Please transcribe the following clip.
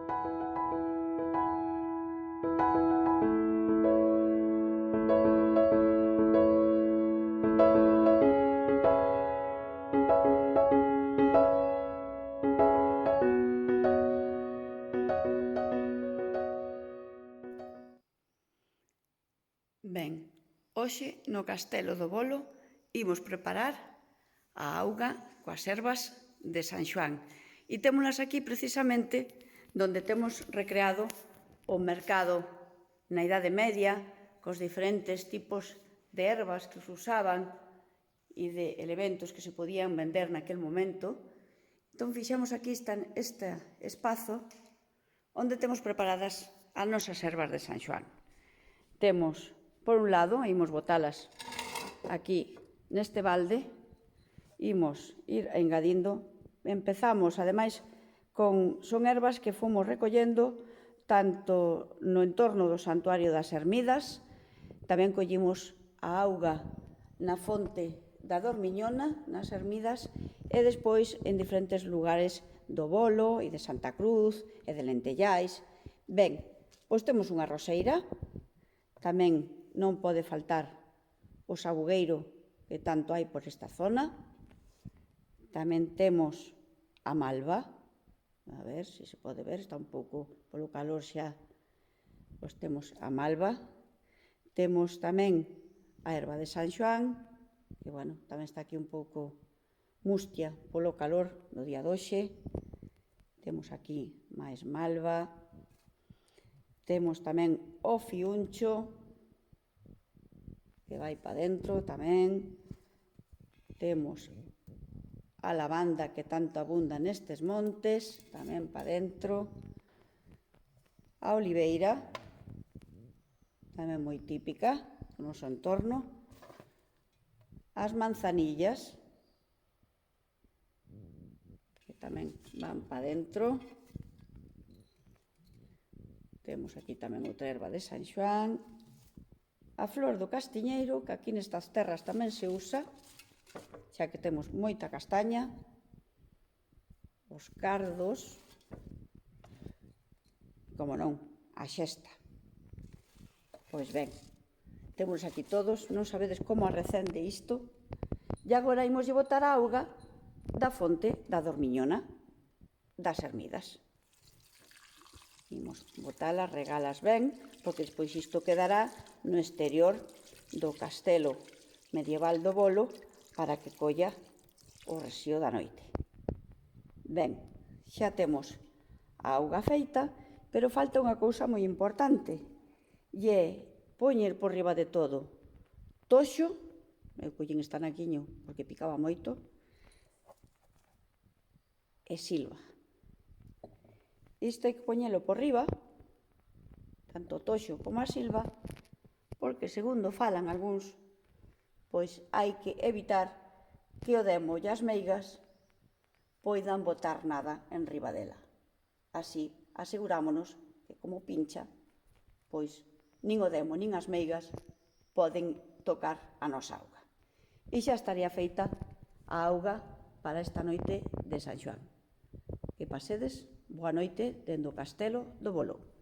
Ben, hoxe no Castelo do Bolo imos preparar a auga coas ervas de San Xoán e témolas aquí precisamente donde temos recreado o mercado na Idade Media cos diferentes tipos de ervas que se usaban e de elementos que se podían vender naquel momento. Entón fixemos aquí este espazo onde temos preparadas as nosas ervas de San Xoán. Temos, por un lado, imos botalas aquí neste balde, imos ir engadindo, empezamos, ademais, son ervas que fomos recollendo tanto no entorno do Santuario das Ermidas, tamén collimos a auga na fonte da Dormiñona, nas Ermidas, e despois en diferentes lugares do Bolo e de Santa Cruz e de Lentellais. Ben, pois temos unha roseira, tamén non pode faltar o sabugueiro que tanto hai por esta zona. Tamén temos a malva, a ver se se pode ver, está un pouco polo calor xa, pois temos a malva. Temos tamén a erva de San Xoán, que, bueno, tamén está aquí un pouco mustia polo calor do día de hoxe. Temos aquí máis malva. Temos tamén o fiuncho, que vai para dentro tamén. Temos a lavanda que tanto abunda nestes montes, tamén para dentro. A oliveira, tamén moi típica no noso entorno. As manzanillas, que tamén van para dentro. Temos aquí tamén outra erva de San Xoán. A flor do castiñeiro, que aquí nestas terras tamén se usa, xa que temos moita castaña. Os cardos, como non, a xesta. Pois ben, temos aquí todos, non sabedes como arrecende isto. E agora imos botar a auga da fonte da Dormiñona, das Ermidas. Imos botalas, regalas ben, porque despois isto quedará no exterior do castelo medieval do Bolo para que colla o rexío da noite. Ben, xa temos a auga feita, pero falta unha cousa moi importante, e é poñer por riba de todo toxo, eu collín esta naquiño porque picaba moito, e silva. Isto hai que poñelo por riba, tanto o toxo como a silva, porque, segundo falan algúns, pois hai que evitar que o demo e as meigas poidan botar nada en riba dela. Así, asegurámonos que, como pincha, pois nin o demo nin as meigas poden tocar a nosa auga. E xa estaría feita a auga para esta noite de San Xoán. Que pasedes boa noite dende o Castelo do Bolo.